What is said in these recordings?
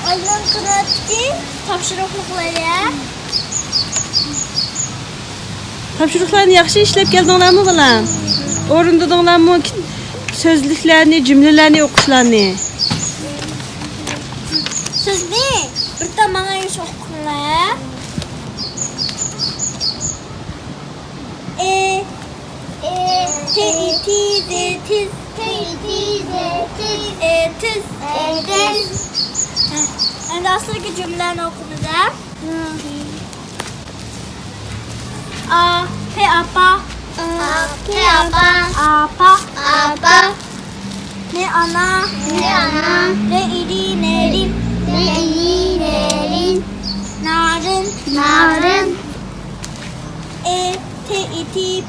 Oldun kıraatki topşırıqlıqları. Tapşırıqlarını yaxşı işlep geldinglarmi balam? O'rindadinglarmi sözlüklerini, cümlelerini o'qishlarni? Sizni birta manga yosh o'qinglar. Tiz. Endi asılki cümlelerini okunacağım. Apa. Ne ana. Ne iri. Narın.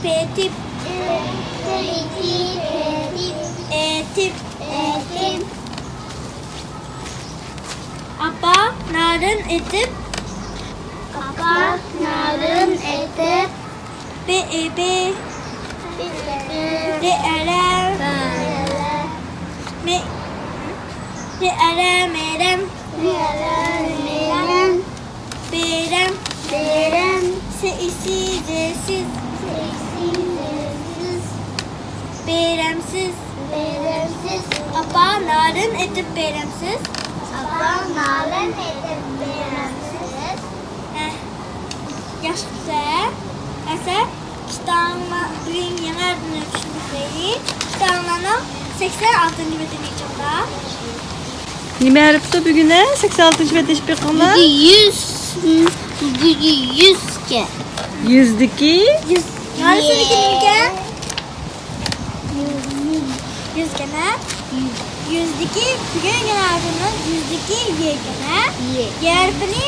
Petip. Etip. Apa narın etip. Be. Merem. Berem. Sesiz. Beremsiz. Apa narın etip beremsiz. Yaşlıksa, kitabına bugün yeni ardını düşündükleri, kitablarının 86. metini içinde. Nima harfda bugün 86 betiş bir qanlar? 100 ke. 100'deki 100. Yarısını kimken? 100 kene. 100'deki bugün yeni ardının 100'deki ye kene. Yarpını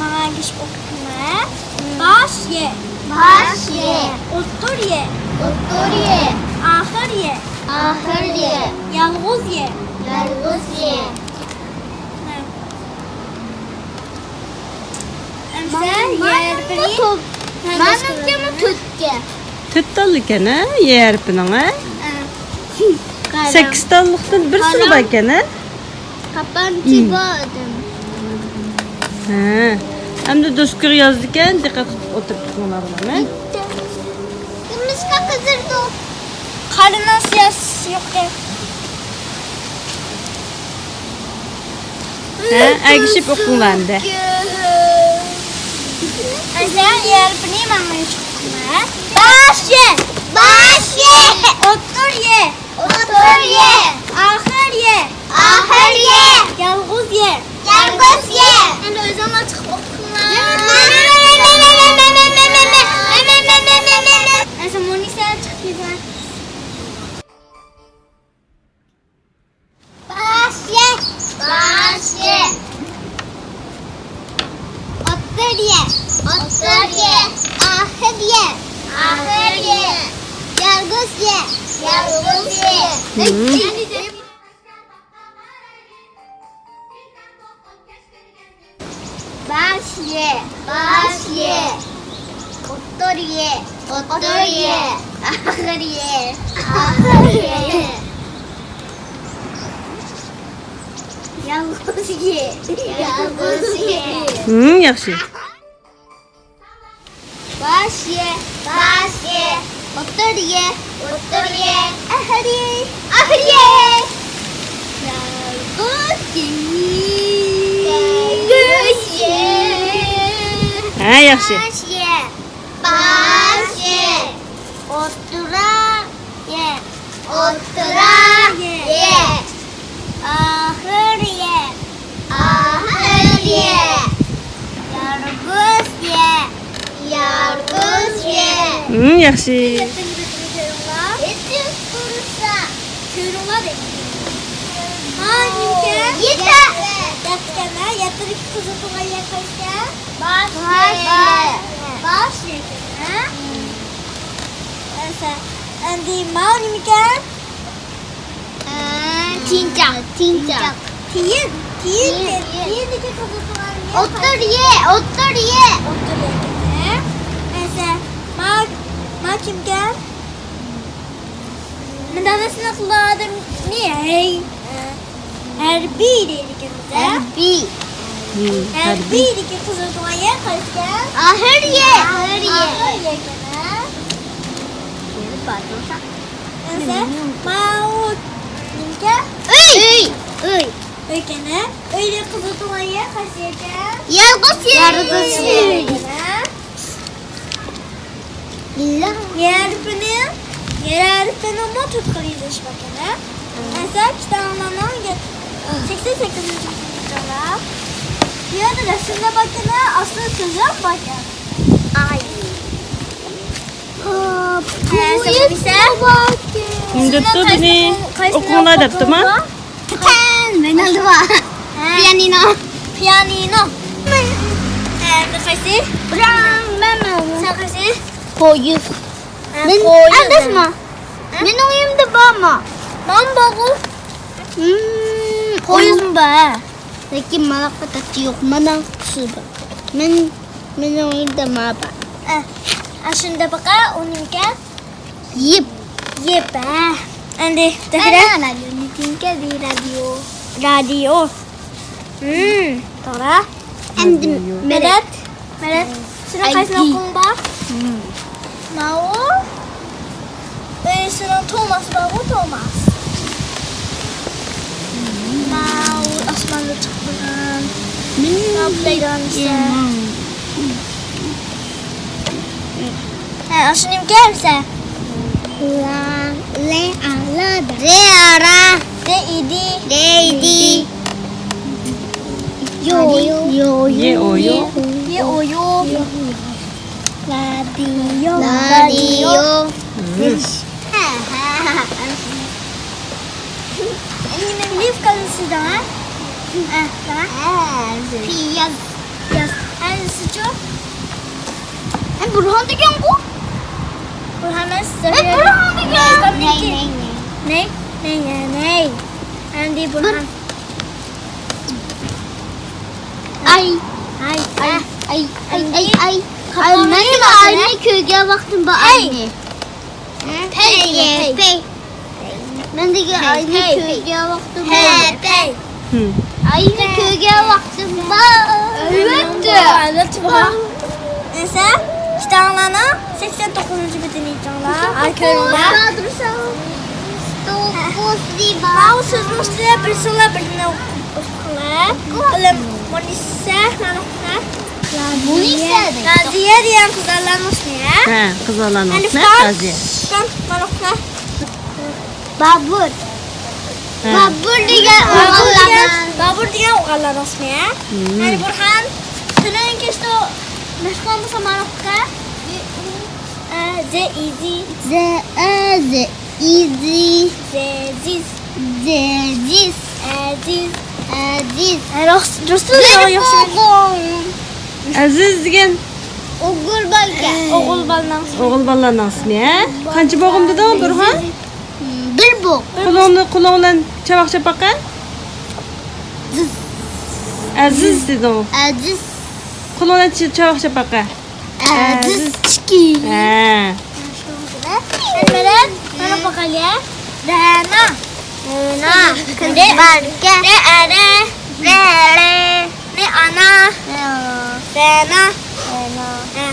bana geçip okuma. Baş ye. Otur ye. Ahır ye. Yalğız ye. Sen yarpını Tüttalik ene ye harfinin 8 tallıqdan bir sınıf ekan Kapan çıbadım. Hem de dostlar yazdıkken dikkat oturup bunlar bilen. Kımızka kızırdı. Karına siyasi yok ya. Ergişip okunlandı. Sen yarpını bana çıkma. Baş ye. Otur ye. Ahır ye. Yalğız ye. Ben de o zaman çıkıp okuma. Sen Monisa'ya çıkıyorsun. Baş ye. Otur ye. Ahır ye. Yalğız ye. Baş ye. Otur ye. Ahır ye. Yalğız ye. Yaxşı. Baş ye. Otur ye. Ahır ye. Yalğız ye. Yaxşı. Baş ye. Otura ye. Ahır ye. Yalğız ye. Yaxşı. Kuyruğuna değil. Yatırıp kızıtıma yakışken. Baş ye. Andi mau demikian. Cincang. Tiyin dikit kebutuhannya. Otur ye. Mesela mau kimken? Mendapatkan keluar niye? Her Hərbi dedik bizə. Hərbi. Hərbi dedik qızıl doğaya qaçgan. Ahırye. Ahırye kana. Neyse. Mau nimke. Uy. Öy kana. Öyle qızıl doğaya qaçgan. Yalqız ye. Lillah. Yer hərfini mo tutquruyuz bakana. Neyse kitablardan 88. kitaplar. Ya da resimde bakana asıl sözü bakana. Ay. Şimdi tu beni okuluna depti mi? Ben aldım. Pianino. Kaysi? Sen kaysi? Poyuz. Ben adasma. Ben oyumda bağma. Ben bağı. Poyuz mu be? Peki malak patati yok. Mana suba. Ben oyumda maba. Şimdi baka onunki Yip. Andi tekrar Radyo di radio. radio. Tora. Endim. Medet. Sıra kaysın ID. okulun bak. Mau. Sıra Thomas babu Thomas. Mau asmanda çıktıran. Mau playground işte. Aşınım gelse. Le ala da. Re ara. De idi. Yo. Ye oyo. Ye oyo. Radio. Benim liv kalısı da ha. Piyaz. Yaz. Hangisi çok? Burhan diken bu. Burhan'ın Burhan diken. Ne? Andi Burhan. Ay. Benim anne köyge baktım bu anne. Pey. Ben de anne köyge baktım. Pey. Anne köyge baktım. Evet bak. Neyse. Kitablarına 89. bedeni canlar. Arkadaşlar. Mau sözün üstüne bir sola birine okula. İlim Monisa manokna. Naziye diyen kızlarların ismi ya. He, kız olan olsun. Elif Ne kan. Naziye? Kan manokna. Babur. He. Babur diyen oğulların ismi ya. Yani Burhan. Senin keşke o meşgul olmasa manokna. Zeziz. Rasul Aziz degan Oğul baldan. o'g'il bolalarning ismi, he? Qancha bo'g'im dedi u Burhan? Bir bu. Qo'lingdan chavoq chapaqa? Aziz dedi u. Aziz. Qo'lingdan chavoq chapaqa. Aziz çiki. Ha. Meren, mana bakal ya? Rana. Barke. Ne ana. Rana.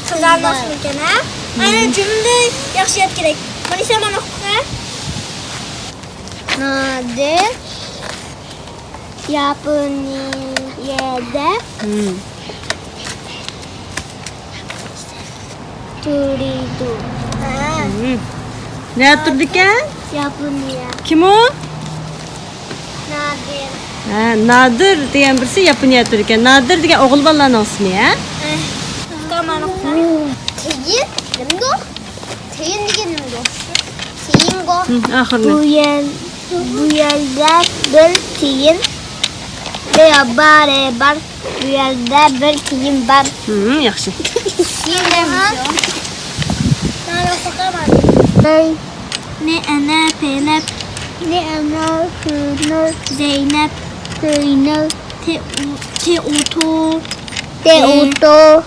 Kızlar nasıl mümkün ha? Aynen cümle yaxşı yap gerek. Manisa mana oku. Nadir. Yapıniyede. Turidu. Ne yaptırdı ekan? Yapınıya. Kim o? Nadir. Ha, Nadir degan birisi Yaponiya turdi ekan. Nadir degan o'g'il bolalarning ismi, ha? Mana oku. Teyin. Nimdo? Teyin degan nimdo? Teyin go. Oxirini. Bu yerde bir teyin. Veya bar. Bu yerde bir teyin bar. Yaxshi. Mana oku. Ne ana Peynep. Ne ana Hünür. Zeynep. Hünür. Teoto. Teoto.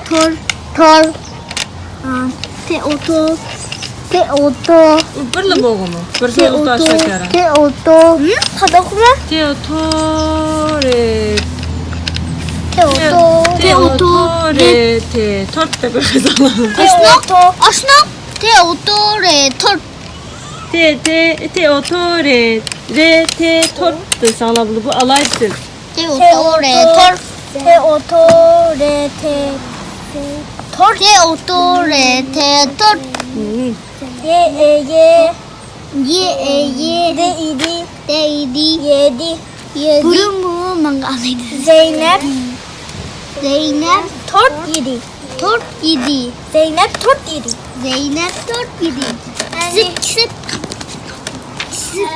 Tor. Tor. Teoto. Teoto. Birli boğumu. Bir söz utaş şekeri. Teoto. Kadokma. Teotore. Teoto. Teotore. Tort da bir kız alalım. Aşna. Teotore. Tor. Teotore. Tort da sağlamlı. Bu alaylı söz. Teotore. Tor. Teotore. Tor. Teotore. Tor. Yedi. Burun mangalıydı. Zeynep tort yedi. Zeynep tort yedi. Kisip.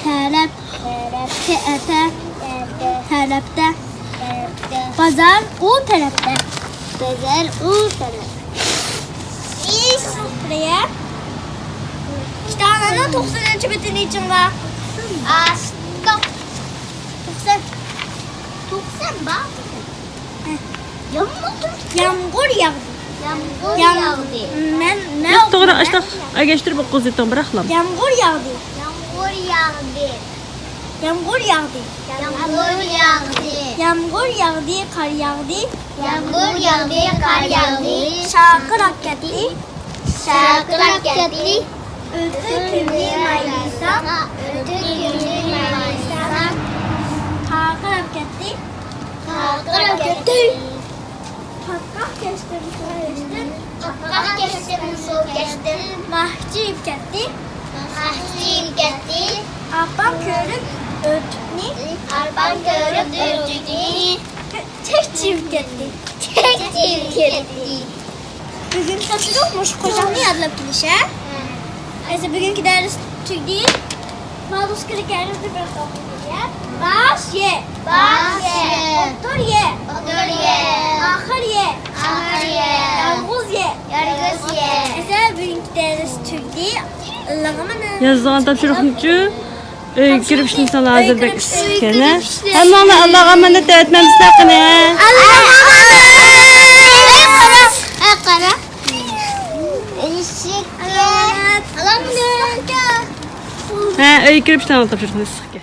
Terep. Terepte. Pazar u terepte. İyi buraya. İşte ananın 90. betini için var. Stop. 90 bak. Yağmur yağdı. Ne Yok doğru açtık. Geçtir bu kızıdan bırakalım. Yağmur yağdı. Kar yağdı. Şakırak geldi. Ötü mayısam. Şakırak geldi. Patkak geçtim. Mahcip geldi. Abam körüp ötünü. Çekçip geldi. Bugün satılıyormuş kocamı yadılıp gidişe. Neyse bugünkü ders Türk değil. Malus krikerimizi bırakalım diye. Baş ye. Otur ye. Ahır ye. Yargız ye. Neyse bugünkü ders Türk değil. Allah'ım Yazılan tapşırıkçı girip şimdi sana hazırlık iskene. Allah'a emanet etmemiz hakkını. Girip şimdi tapşırıkını iskene.